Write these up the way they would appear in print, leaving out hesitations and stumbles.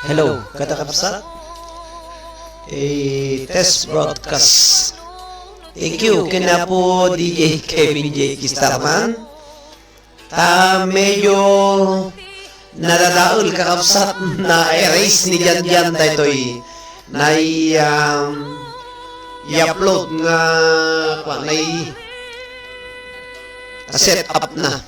Hello, kata kapsat. Test broadcast. Thank you. Kina po DJ Kevin J. Kistarman. Medyo nadadaol kakapsat na erase ni Jan daytoy na i-upload nga set up na.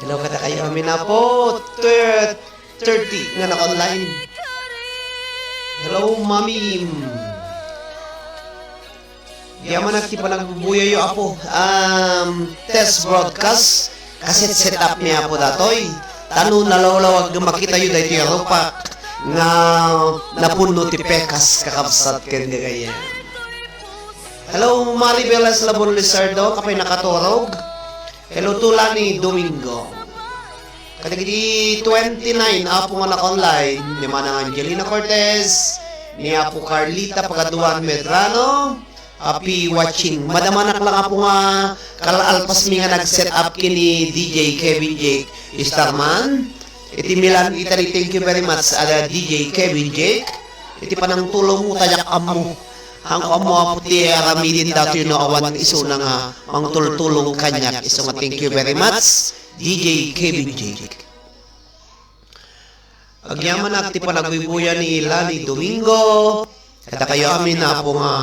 Hello, kata kayo amin na po 30 nga naka-online. Hello, mami. Di man nagtipa nagbubuya yung apo. Test broadcast. Kasi set up niya po datoy. Tano nalawlawag makita yun dahil yung Europa nga napuno ti pekas kakabsat kanya kaya. Hello, Maribel Eslabon Lizardo. Kapay nakatorog. Hello, Tulani Domingo. Kadagiti 29, apo nga naka-online. Ni Manang Angelina Cortez, ni Apo Carlita Pagaduan Medrano, happy watching. Madamanak lang apo nga kalalpas mi nga nag-set up kini DJ Kevin J. Starman. Iti Milan, Italy, thank you very much, DJ Kevin J. Iti panang tulong mo, tayak amo. Ang amo puti aramidin dato yun awan iso na nga mang tultulong kanyak. Iso nga thank you very much, DJ Kevin J. Agyaman nakti pa nagbibuya ni Lani Domingo. Kata kayo amin na po nga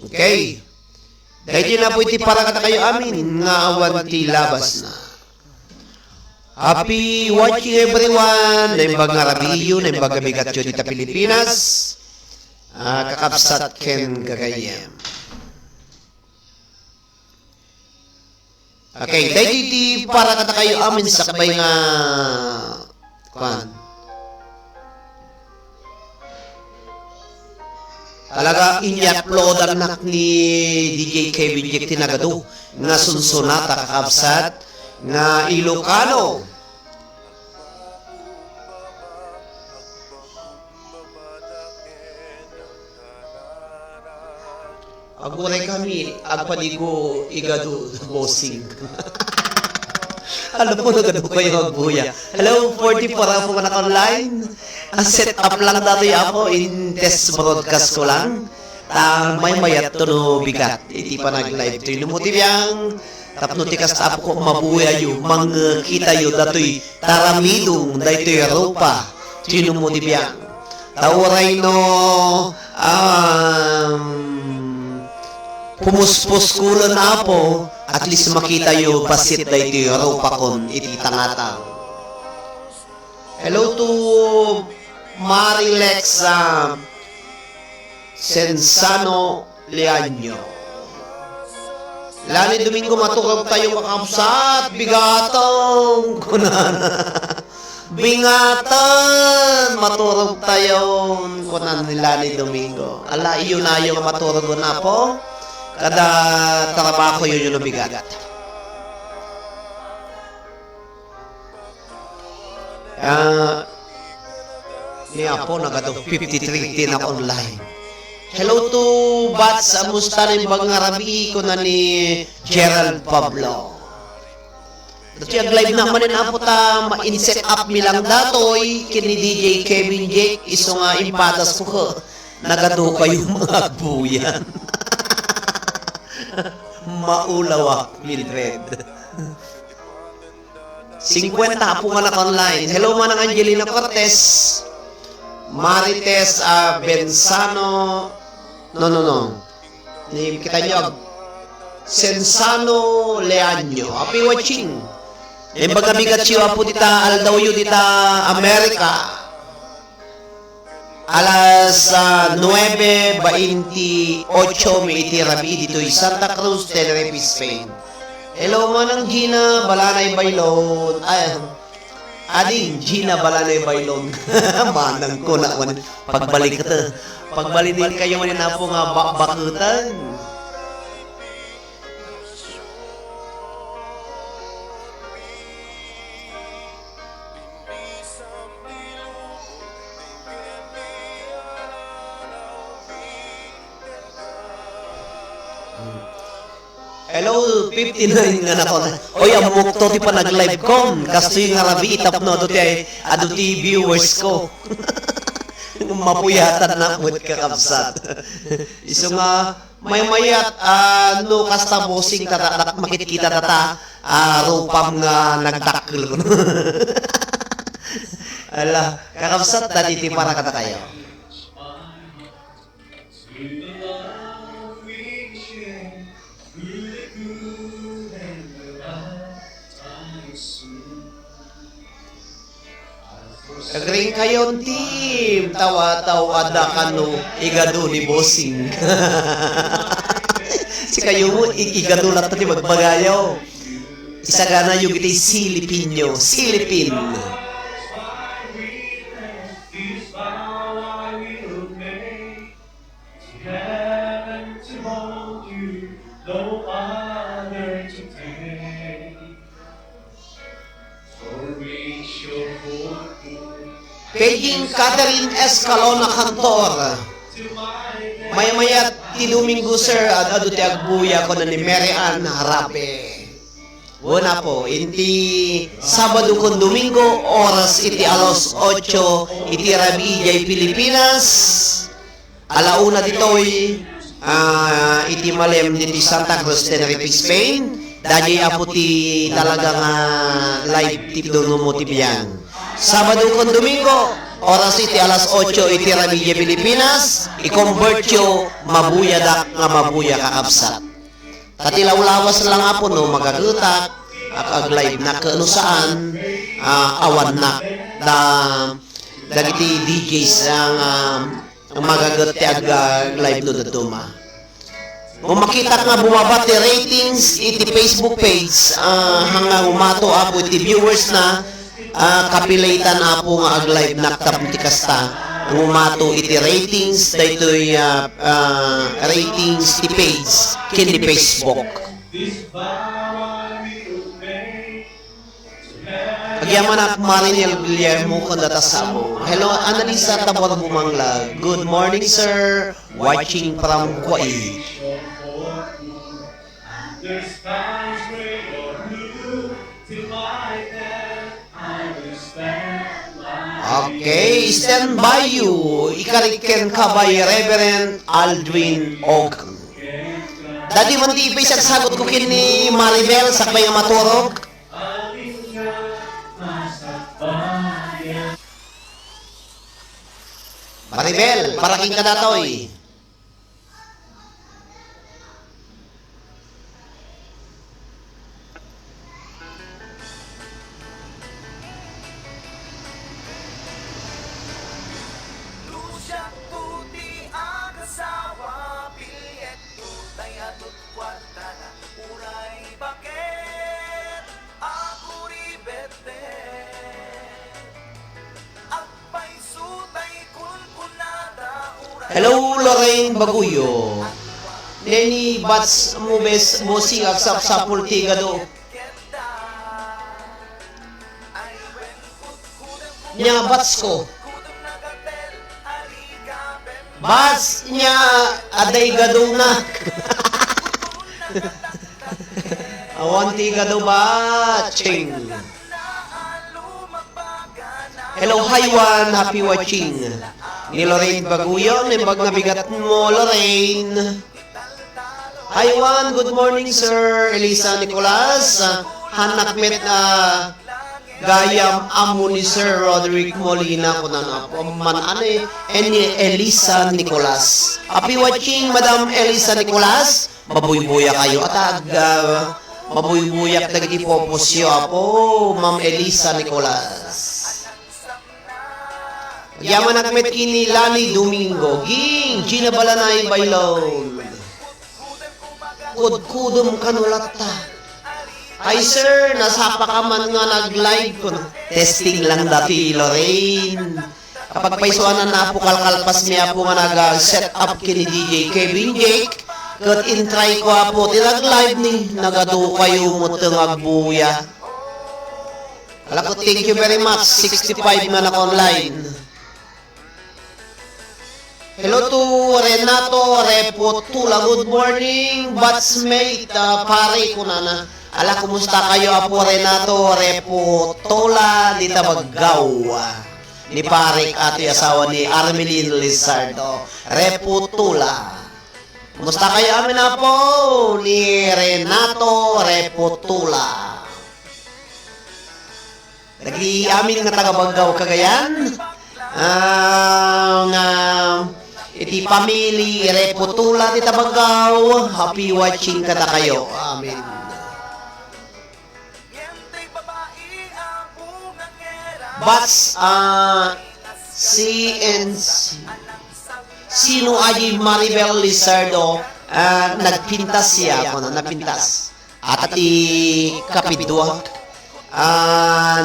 okay. Dahil na po iti para kata kayo amin nga awan ti labas na. Happy watching everyone. Naimbag nga rabiyo, naimbag nga bigatyo dito Pilipinas. Kakapsat ken gagayem. Okay, dahil iti para kata kayo amin sakbay nga talaga in-upload anak ni DJ Kevin J. Tinagado nga sunsunata kakapsat nga Ilocano. Aguray kami, agpadigo igado bossing. Alam mo, nagado kayo magbuya. Hello, 44 ako ka naka-online. Ang set up lang dati ako in test broadcast ko lang. May mayat to no bigat. Iti pa nag-live to. Lumuti biyang tapno tikas tapo ko mabuya yu. Kita yu dato'y taramidong dato'y Europa. Tinumuti biyang. Tawaray no pumuspos kulo na po, at least makita yung basit na ito yung Europa kon ititangatang. Hello to Marilex Sensano Leaño. Lani Domingo matukog tayo makapsat, bigatong kunana. Bingatan, maturog tayo kunan ni Lani Domingo. Ala, iyo na yung maturog na po. Kada trabaho yun yung lubigat. Niya po nagato 53 na online. Hello to Bats, amusta rin bang ngarabi ko na ni Gerald Pablo. Dati live naman na po ta ma-inset up milang datoy kini DJ Kevin Jake iso nga impadas ko nagado kayo mga buyan. Maulawak Mildred. 50 po nga online. Hello manang Angelina Cortez. Marites Benzano. No. Kita nyo. Sensano Leanyo. Happy watching. Yung pagkabigat siya po dita Aldaw dita Amerika. Alas 9:28 may itirabi dito Santa Cruz, Tenerife, Spain. Hello manang Gina Balanay Bailon. Ading Gina Balanay Bailon. Manang ko na pagbalik ito. Pagbalik din kayo na po nga bakutan. Hello, 59 nga na ko. Oy, amok to ti pa nag-live kom. Kasto yung ngarabi itap no, ti viewers ko. Mapuyatan na mo't kakabsat. Iso nga, may mayat, kasta bossing tata, makikita tata, rupam nga nagtakil ko. Ala, kakabsat tati ti para kata kayo. Agring kayon team, tawa-tawa da kano, igado ni bossing. Si kayo mo, igado lang ito magbagayaw. Isa gana yung ito'y Silipinyo, Silipin. Paging Catherine Escalona Cantor. Maya ti Domingo sir, ado ti agbuya ko na ni Mary Ann Harape. Una po, inti Sabado kon Domingo, oras iti alas 8, iti rabi jay Pilipinas. Alauna ditoy, iti malem diti Santa Cruz, Tenerife, Spain. Dajay apo ti talagang live tip doon mo tibiyan. Sabado kon Domingo, oras iti alas 8 iti Ramilla, Pilipinas, i-convert yo mabuyadak nga mabuya kakabsat. Katilawlawas lang apo no magagutak ag-live na kano saan awan na dagiti DJs ang magagut ag-live no datuma. Kung makita nga bumaba ti ratings iti Facebook page hanggang umato apo iti viewers na kapilaytan apo nga ag-live naktab ti kasta umato iti ratings daytoy ratings ti page ken di Facebook. Agyaman ak Marinel Guillermo Condatasamo. Hello Annalisa Tabor Bumangla. Good morning sir. Watching from Kuwait. Okay, stand by you. Ikariken ka by Reverend Aldwin Og. Dadi man di pa sagot ko kini Maribel sakbay nga maturog. Maribel, paraking ka datoy. Hello, Lorraine Baguyo. Lenny Bats Mubes Bosi aksap sa pultiga do. Nya Bats ko. Bas niya aday gadunak. Awanti gadu batching. Hello, Haiwan. Happy watching. Ni Lorraine Baguyon. Imbag nabigat mo, Lorraine. Haiwan, good morning, sir. Elisa Nicolas. Hanakmet gayam amo ni Sir Roderick Molina. Kunan po man ane. Elisa Nicolas. Happy watching, Madam Elisa Nicolas. Mabuybuya kayo. At mabuybuyak nag-ipoposyo po, Ma'am Elisa Nicolas. Yaman nakmet kini Lani Domingo. Ging, Gina Balanay Bailon. Kudkudum kanulata. Ay sir, nasapa ka man nga nag-live ko. Testing lang dati, Lorraine. Kapag paisuanan na po kalkalpas niya po nga nag-set up kini DJ Kevin Jake. Kat in-try ko po, tinag-live ni. Nagado kayo mo tangagbuya. Alako, thank you very much. 65 na online. Hello to Renato Repotula. Good morning, batsmate. Pare ko na. Ala, kumusta kayo po, Renato Repotula? Di tabagaw. Ni Parik at asawa ni Armelin Lizardo. Repotula. Kumusta kayo amin na po ni Renato Repotula? Nag-iamin nga taga-Bagaw, Cagayan. Iti family Repotula ti Tabagaw. Happy watching kada kayo. Amen. Bats sino ay Maribel Lizardo nagpintas siya ako napintas. At ati kapidwa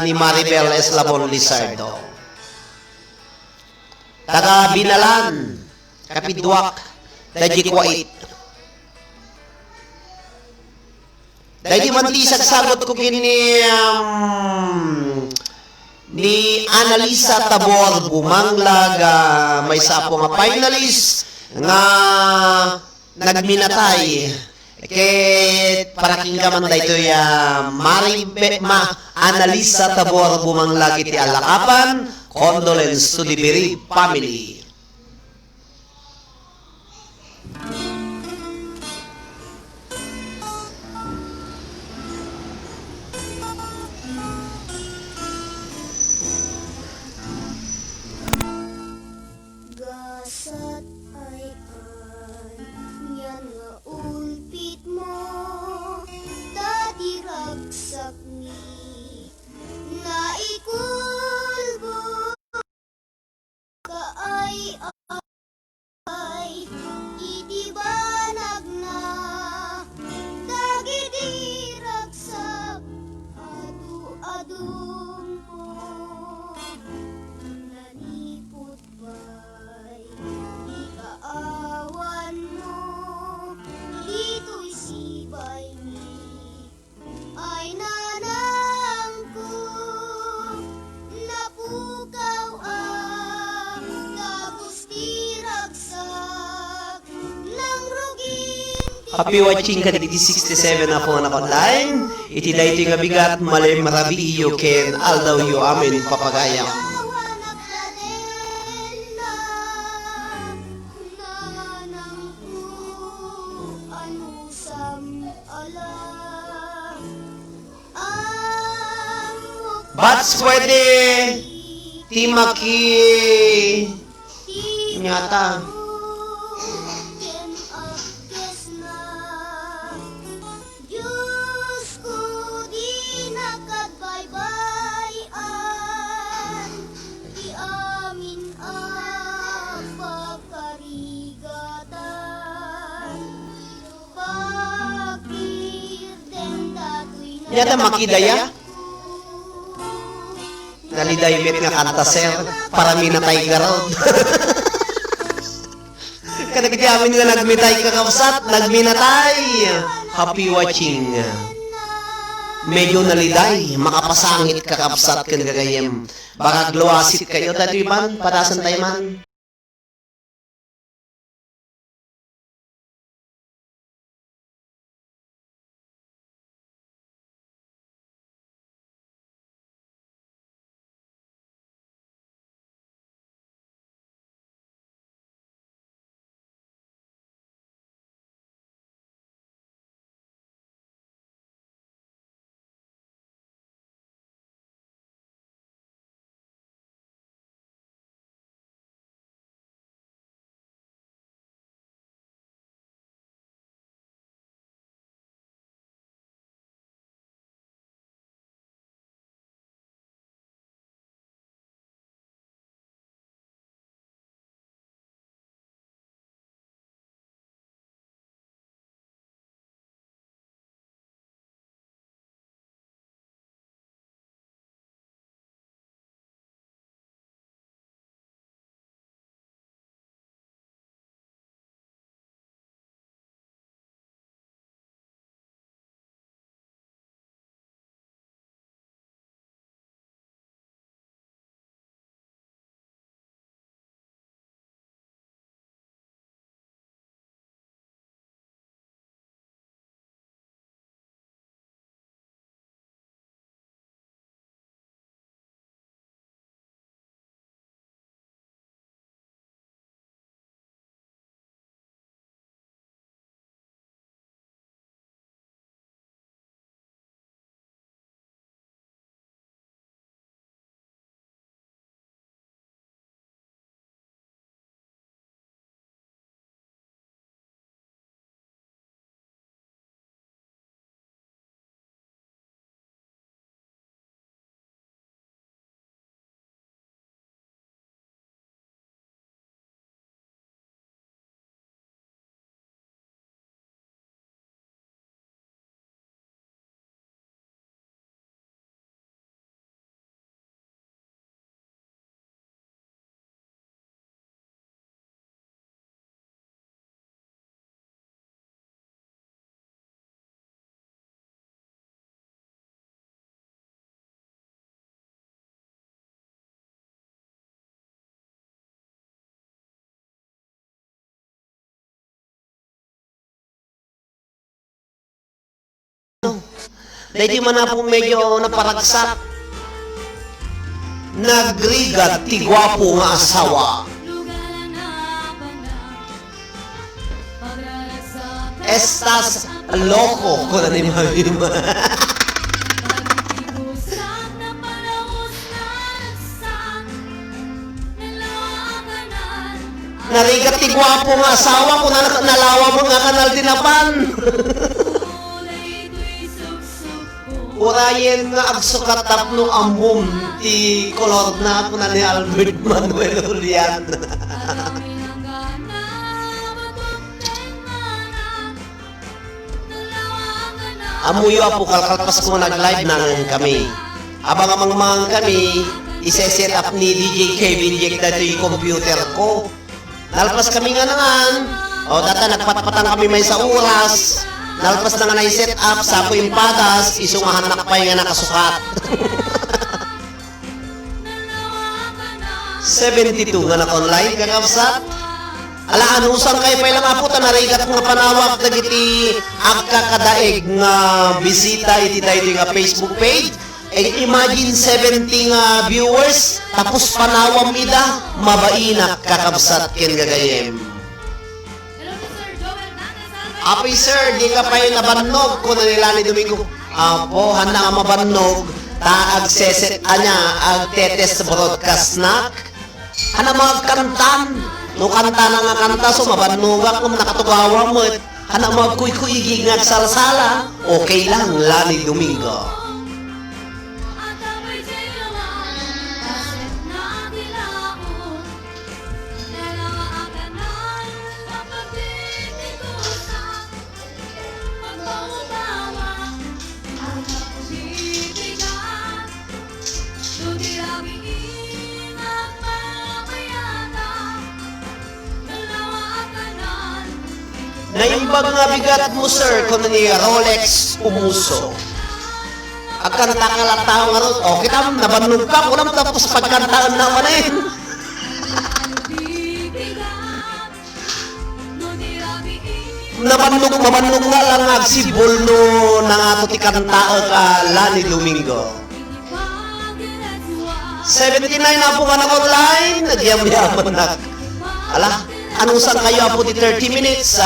ni Maribel Eslabon Lizardo. Taga Binalan, Kapidwak, Dajikwait. Dahil man ti sagot ko kini ni Analisa Tabor Bumanglaga may sapo nga finalist nga nagminatay. Ket parakinggaman dayto ya Analisa Tabor Bumanglag iti alakapan. Condolence to the bereaved family. Gasat ay yan nga ulpit mo, dadiragsak ni naikulbo ka ay idibanag na dagidiragsak adu-adum mo nanipot ba'y ikaawan mo dito'y sibay ni ay nanang ko napukaw ang gagustiragsak ng rugin. Happy watching ka diti 67 na po anak online. Iti dayto nga bigat malay marabiyo ken aldaw yu amin papagayam. Bats pwede timaki nyata. Diyos ko di nakadbaybayan, di amin ang pagkarigatan. Pagkirden dato'y Nyata makidaya. Nalidaymit nga kanta sir, para minatay ka raw. Kadagiti amin nga nagmitay kakapsat, nagminatay. Happy watching. Medyo naliday, makapasangit kakapsat kan gagayem. Baka gluwasit kayo, dati man, patasan tayo man. Dahil man na po medyo naparagsak. Nagrigat ti gwapo nga asawa. Estas loco ko na ni Mami. Narigat ti gwapo nga asawa ko na nalawa mo nga kanal dinapan. Urayen nga agsukatap no ambum ti kolor na ko na ni Albert Manuel Julian. Amuyo po kalkalpas ko nag-live na kami. Abang amang kami, ise-set up ni DJ Kevin Jack dito yung computer ko. Nalpas kami nga naman. O data nagpatpatan kami may sa oras. Nalpas na nga na-set up, sapo yung padas, isungahan na pa yung nakasukat. 72 nga na-online kakapsat. Alaan, usang kayo pa ilang apo, tanarigat nga panawak dagiti agkakadaig nga bisita iti dahil nga Facebook page. E imagine 70 nga viewers, tapos panawam ida, mabainak kakabsat ken gagayem. Apoy sir, di ka pa yung nabannog ko na nila ni Domingo. Apo, handa nga mabannog, taag seset anya, ag tetes broadcast na. Hana magkantan. No kanta na nga kanta, so mabannuga kung nakatugawa mo. Hana magkuy-kuy nga salsala, okay lang, Lani Domingo. Naimbag nga bigat mo, sir, kung ni Rolex Umuso. Agkanta ka lang tao nga ron. O, kita mo, nabannog ka. Kulang tapos pagkantaan na manayin. Mabannog nga lang agsibol no nang ato ti kantaa ka, Lani Domingo. 79 na po ka na online. Nagyam-yaman na. Ala, anong saan kayo po di 30 minutes?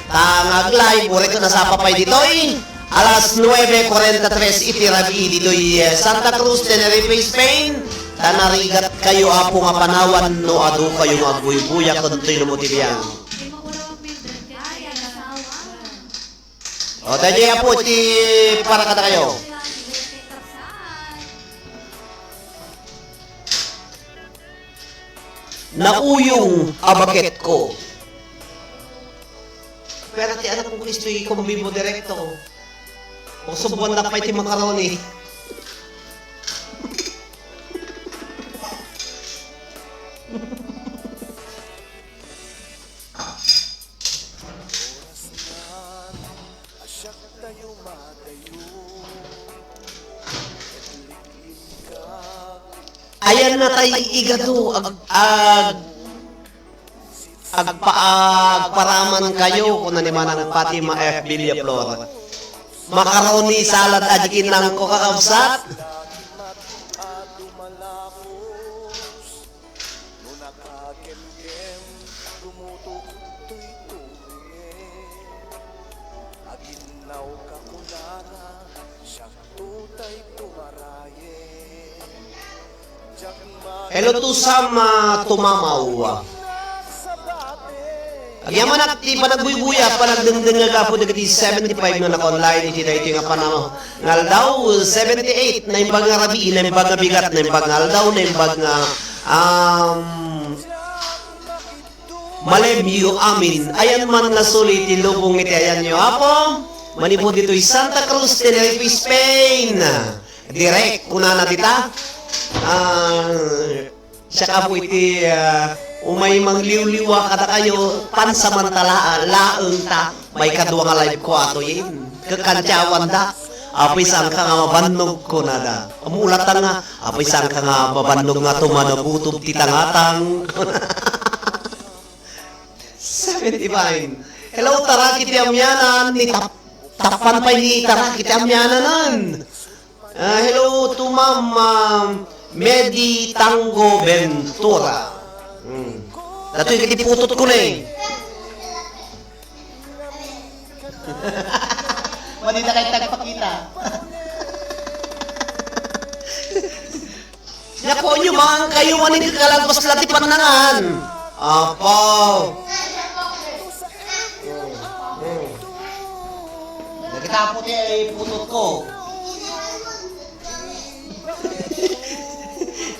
Tangag live, uri ko nasapa pa dito'y. Alas 9:43 itirabi dito'y Santa Cruz, Tenerife, Spain. Tanarigat kayo apo nga panawan no adu kayo nga buy-buya kuntoy no motibyang. O, tayo po ti para kata kayo. Nauyong abaket ko. Pero ti anak kong Kristo yung kumbibo direkto. O subuan na pa iti makaroni. Ayan na tayo igado agparaman kayo kung naman ang Fatima F. Villaflor. Makaroni salad ajikin lang ko kakabsat. Hello to sama tumamaw. Agyaman at di pa nagbuy-buya, pa nagdengdeng nga po dagiti 75 na naka-online, iti nga panama. Ngal daw, 78, na imbag nga rabi, na imbag nga bigat, na imbag nga aldaw, na imbag nga malemyo amin. Ayan man nga sulit, ilubong iti ayan nyo. Apo, manipod dito'y Santa Cruz, Tenerife, Spain. Direct, kuna na tita. Siya ka po iti umay mangliw-liwa kada kayo pansamantala laeng ta may kadwa nga live ko ato yin kakantyawan da apay saan ka nga mabannog ko na da amulatan nga apay saan ka nga mabannog nga tumanabutob titangatang 75. Hello tara kiti amyanan ni tap tapan pa ni tara kita amyanan. Hello to Ma'am Medi Tango Ventura. Dato'y kitiputot ko na eh. Mali na kayo tagpakita. Naku nyo, mga kayo maning kakalagpas lati panangan. Apo. Nagkitapot eh, putot ko.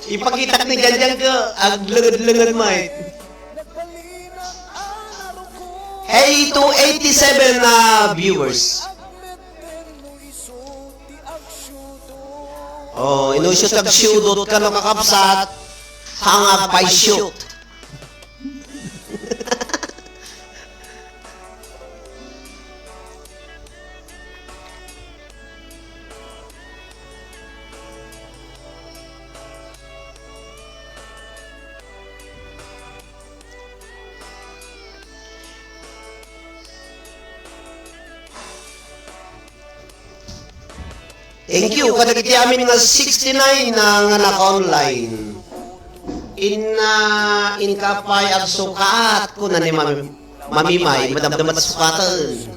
Ipakita ni ganyan ka, ang lagad-lagad mate. Hey to 87 na viewers. Oh, inusyo tag-shoot ka no kakapsat. Hangag pa shoot. Thank you. Kadagiti amin nga 69 na nga naka-online. In kapay at sukat ko na ni mamimay, madamdamat sukatan.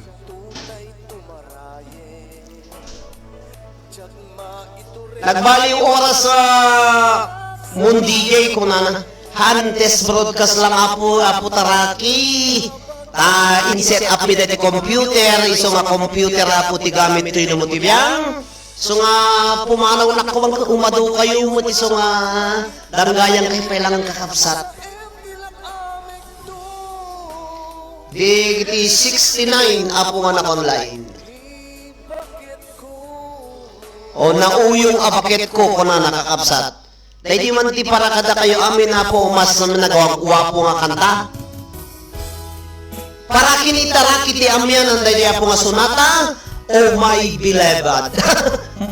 Nagbali yung oras sa Moon DJ ko na Hantes broadcast lang apo taraki. In-set up mi dati computer, iso nga computer apo ti gamit ito yung lumutibiyang. So nga, pumanaw na ko bang umado kayo mo, so nga, darangayang kayo pailangan kakapsat. Di 69, apo nga naka-online. O, nauyong apaket ko kung na nakakapsat. Dahil di man ti para kada kayo amin na po, mas nagwapo nga kanta. Para kinitara kiti amyan, ang dahil apo nga sunata, Oh my beloved.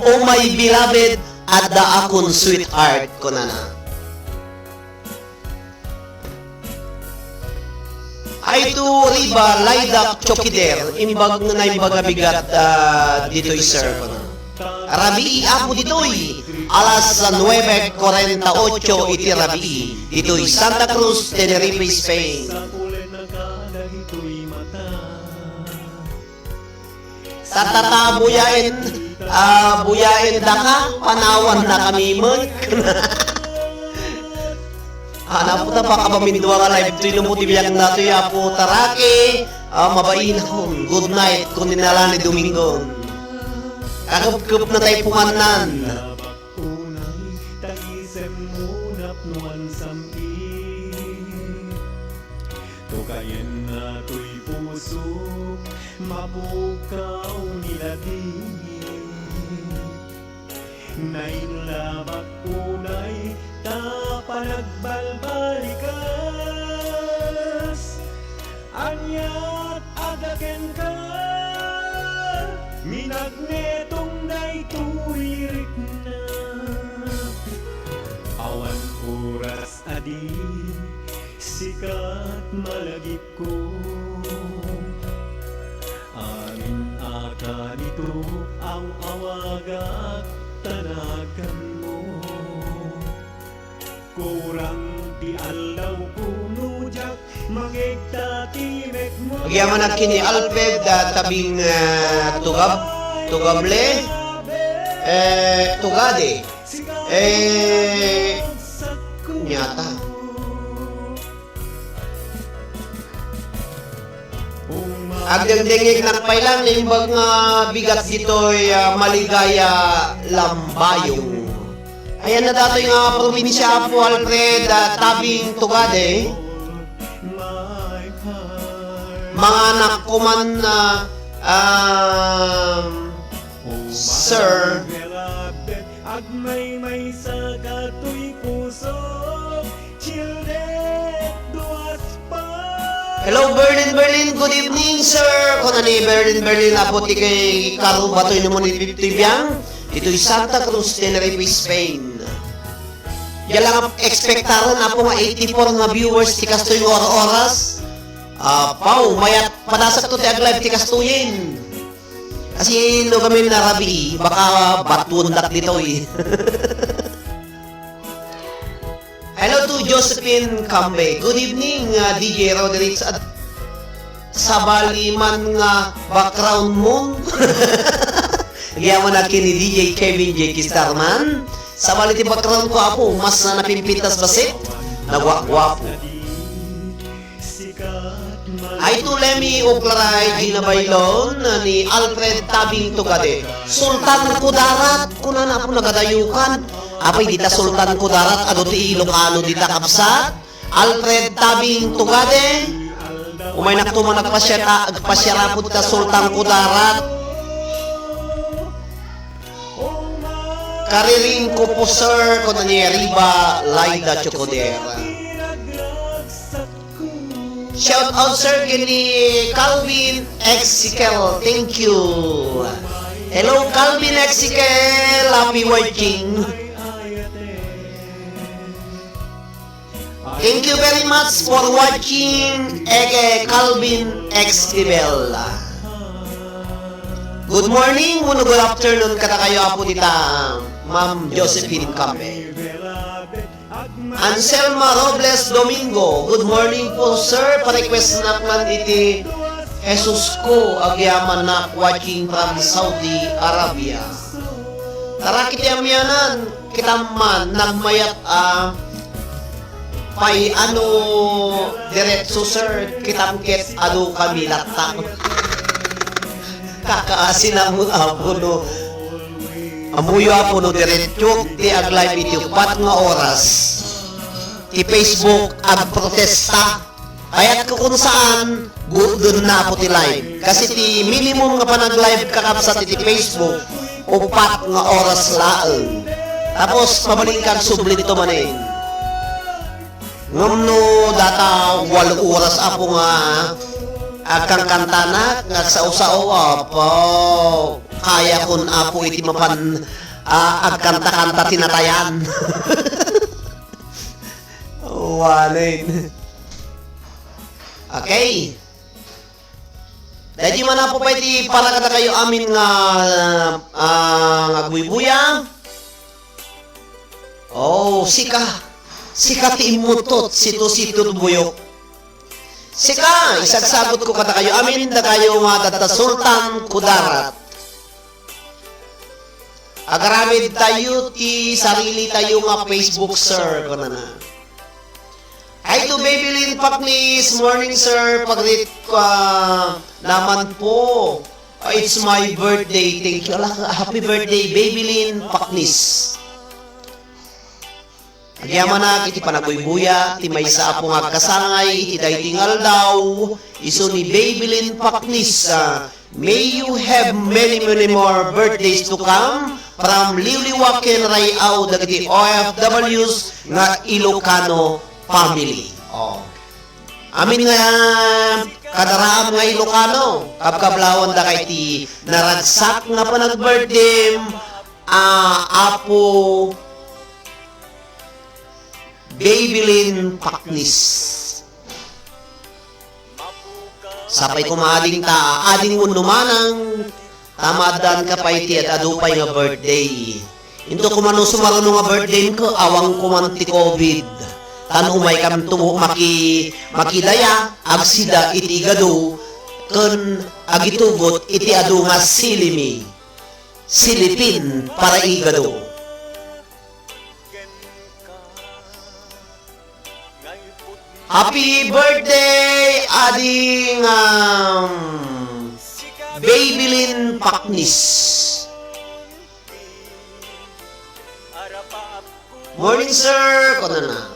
Oh my beloved at the akon sweetheart ko na na. Ay to Riba Laidak Chokider. Imbag na imbaga bigat dito'y sir ko na. Rabi apo dito'y alas 9:48 iti rabi. Dito'y Santa Cruz, Tenerife, Spain. Sa tatabuyain, buyain da ka, panawan na kami mag. Hanap po na pa kabamindwa nga live to ilumuti biyang nato ya po tarake. Mabain hon, good night, kung ninala ni Domingo. Kagup-gup na tayo pumanan. Tukayin na to'y puso, mapukaw niladi. Nainlabak unay, tapanagbalbalikas. Anyat agaken ka, minagnetong na'y na. Awan oras adi, sikat malagip ko. Amin akan ito ang awagak tanagan mo. Kurang di alaw punujak mangigtatimek mo. Pagyaman na kini Alfred tabing tugable tugade nyata. Agdengdengig nagpailang limbag nga bigat dito'y maligaya lambayong. Ayan na dato'y nga probinsya po Alfred tabing tugade. Mga nakuman na sir. Agmay may sa kato'y puso, childet duwas pa. Hello Berlin, good evening sir. Kung ni Berlin, aputi kay Carlo Batoy naman itibiyang. Ito'y Santa Cruz, Tenerife, Spain. Yan lang expectaran na po nga 84 nga viewers ti kastoy oras. Pau, mayat padasak to ti aglive ti kastuyin. Kasi no kami narabi, baka batwundak dito eh. Hello to Josephine Cambe. Good evening, DJ Rodriguez at sabali man nga background mo. Nagyaman na kini DJ Kevin J. Kistarman. Sabali ti background ko apo, mas na napimpitas basit. Nagwakwapo. Ay to Lemmy Uklaray ginabaylon ni Alfred Tabing Tugade. Sultan Kudarat kuna na po nagadayukan. Apay dita Sultan Kudarat ado ti Ilocano dita kapsat. Alfred Tabing Tugade. Umay naktuman nagpasyara po dita Sultan Kudarat. Kariring ko po sir kuna ni Riba Laida Chocodera. Shout out sir kini Calvin Exikel. Thank you. Hello Calvin Exikel. Happy watching. Thank you very much for watching Calvin Exikel. Good morning, good afternoon kata kayo apo dita Ma'am Josephine Cambe. Anselma Robles Domingo, good morning po sir. Pa-request na man iti Jesus ko agyaman na watching from Saudi Arabia. Tara kitiyamyanan kita man nagmayat pay ano diretso sir kitamket adu kami latak. Kakaasin na mo apo no. Amuyo apo no diretso ti aglay iti 4 nga oras. Ti Facebook ag protesta ayat ko kung saan doon na po ti live kasi ti minimum nga panag-live kakapsat ti Facebook 4 nga oras laeng tapos pabalikan sublit to manin ngam no data 8 oras apo nga agkang kantana nga sao-sao apo kaya kun apo iti mapan agkanta-kanta tinatayan. Walin. Okay. Dahil man na po pa iti para kada kayo amin nga agbuy-buya. Oh, sika. Sika ti imutot, sito-sito buyok. Sika, isagsagot ko kada kayo amin da kayo nga data Sultan Kudarat. Agaramid tayo ti sarili tayo nga Facebook sir ko na. Hi to Babylin Paknis, morning sir, pagrit naman po. It's my birthday, thank you. Happy birthday, Babylin Paknis. Agyaman na, kiti panagbuy-buya, ti may sa apo nga kasangay, iti day tingal daw, iso ni Babylin Paknis. May you have many more birthdays to come from Liliwaken Rayao, dagiti OFWs nga Ilocano family. Oh. Amin nga kadaraam nga Ilocano, kapkablawan da kay ti naragsak nga pa nag-birthday apo Babylin Paknis. Sapay kumading ta, ading mo numanang tamadan ka pa iti at adupay nga birthday. Into kumano sumaruno nga birthday ko, awang kumanti COVID. Tanumay kam tumo makidaya agsida iti gado ken agitugot iti adu nga silipin para igado. Happy birthday ading Babylin Paknis. Morning sir, kono na.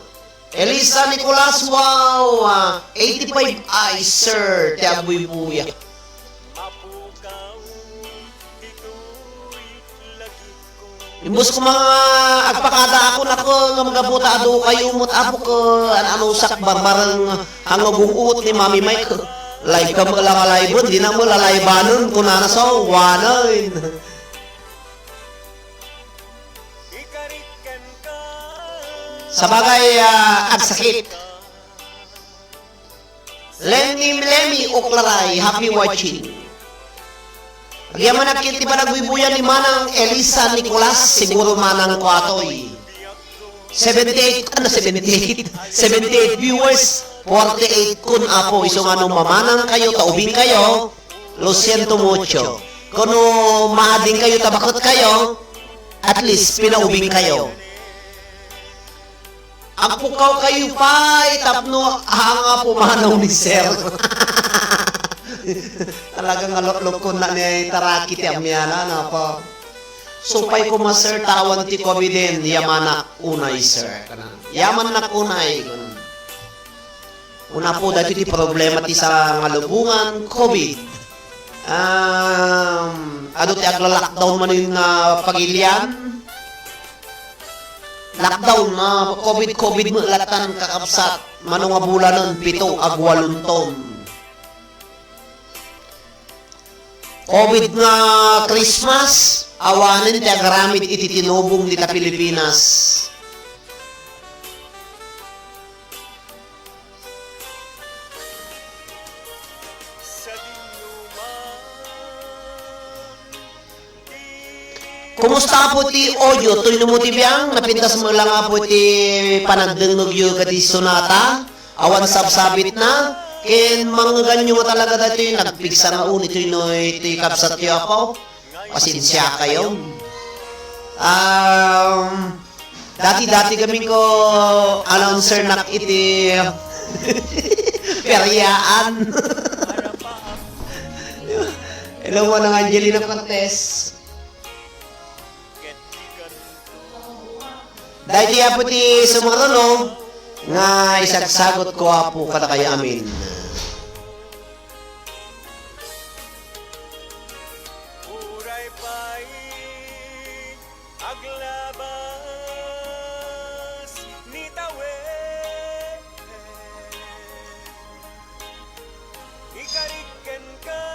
Elisa Nicolas, wow! 85 eyes, sir. Tiagbuy-buya. Imbus ko mga agpakada ako na ko nga magabuta ado kayo umot apo ko ano sak barbarang hangagunguot ni Mami Mike. Live ka mo lang live, di na mo lalaybanon kung nanasaw, wanain. Sabagay agsakit. Lemmy Uklaray, happy watching. Agyaman nakit ti panagbubuyan ni Manang Elisa Nicolas, siguro Manang Kuatoy. 78 viewers, 48 kun apo, isong ano mamanang kayo, taubing kayo, lo siento mucho. Kuno maading kayo, tabakot kayo, at least pinaubing kayo. Ang pukaw kayo pa, itapno, hanga pumanaw ni Sir. Talagang alok-lokon na ni Taraki ti amyana na po. Supay ko sir, tawan ti COVID din, yamanak unay sir. Yaman na unay. Una po dito ti problema ti sa ngalubungan, COVID. Ano ti agla-lockdown man yung pagilian? Lockdown na COVID mo latan kakapsat. Manong nga bulanan, 7 agwalong ton. COVID nga Christmas, awanin ti agaramid iti tinubong dita Pilipinas. Kumusta po ti audio? Tuloy mo ti biyang, napintas mo lang po ti panagdengnog yu kati sonata, awan sabsabit na. Ken mga ganyo nga talaga dito yung nagpigsa nga unit yung iti kapsat yu ako. Pasensya kayo. Dati kami ko announcer nak iti peryaan. Hello mo ng Angelina Cortez. Dahil di po ti sumaruno nga isagsagot ko po kada kaya amin. Uray pa'y aglabas ni tawe. Ikariken ka.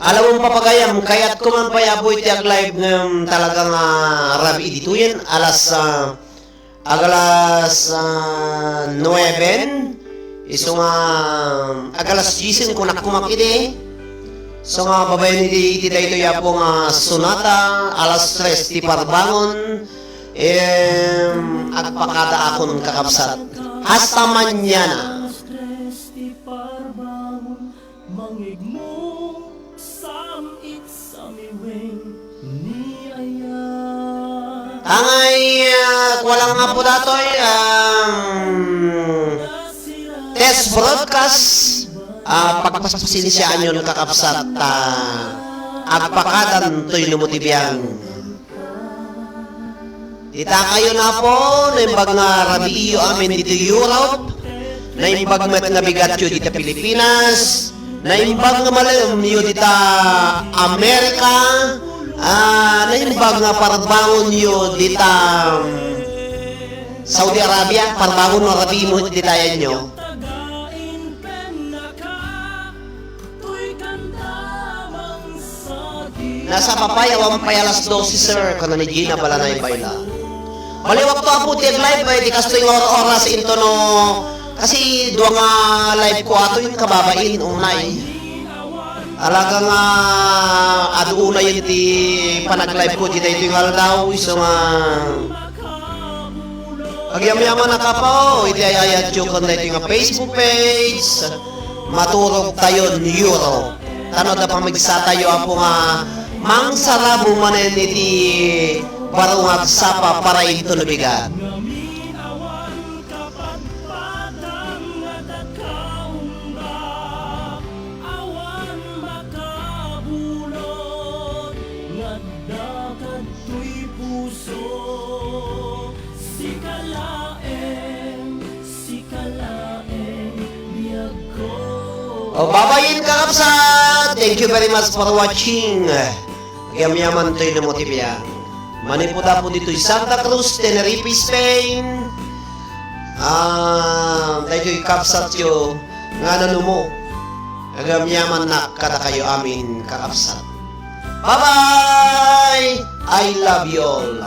Alam mo papagayam, kaya't kuman payaboy ti ag-live ng talagang rabi dito yan, alas 9, iso nga agalas 10 kung nakumakide, so nga babay ni iti dayto ya po nga sonata, alas 3 ti parbangon, agpakada akon kakapsat, hasta manyana. Angay, walang nga po datoy, test broadcast, pagpasasinsiyaan yun kakapsat, agpakadan to'y lumutibiyang. Dita kayo na po, naimbag nga rabi iyo amin dito Europe, naimbag met nga bigat yun dito Pilipinas, naimbag nga malam yun dito Amerika, naimbag nga parbangon yun dito Saudi Arabia, parbangon nga rabi mo dito yan nyo. Nasa papaya, wampay alas 12 sir, kana ni Gina bala na ibayla. Baliwak to apo ti live ay di kastoy oras into no kasi duwa nga live ko ato yung kababain unay. Alaga nga aduna yun ti panag-live ko dito yung aldaw iso nga agyam-yaman na ka po iti ayayat yung kanda ito yung Facebook page maturog tayo Euro tano da pamigsatayo apo nga mangsarabo manen iti barungag sapa para ito lubigan. Oh, babayin ka kapsat! Thank you very much for watching. Yaman to'y namotibiyang. Manipuda po dito'y Santa Cruz, Tenerife, Spain. Dahil kapsat yo nga nanumo. Yaman na kada kayo amin kakapsat. Bye-bye! I love you all.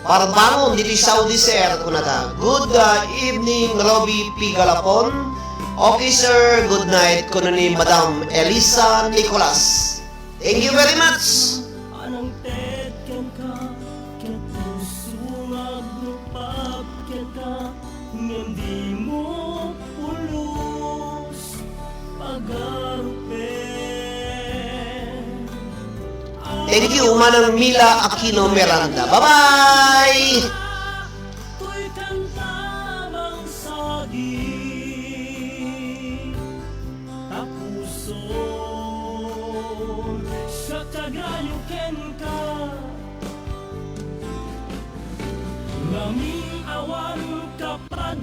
para bangon dito sa Saudi Sir kunata. Good evening, Robbie P. Galapon. Okay sir, good night kuno ni Madam Elisa Nicolas. Thank you very much. Anong tetken ka, ketusungag no pagken ka, hindi mo pulos pagarupen. Thank you, Manang Mila Aquino Miranda. Bye-bye! Ako'y kantamang sagi, tapuson sa kagayuken ka. Laming awan kapag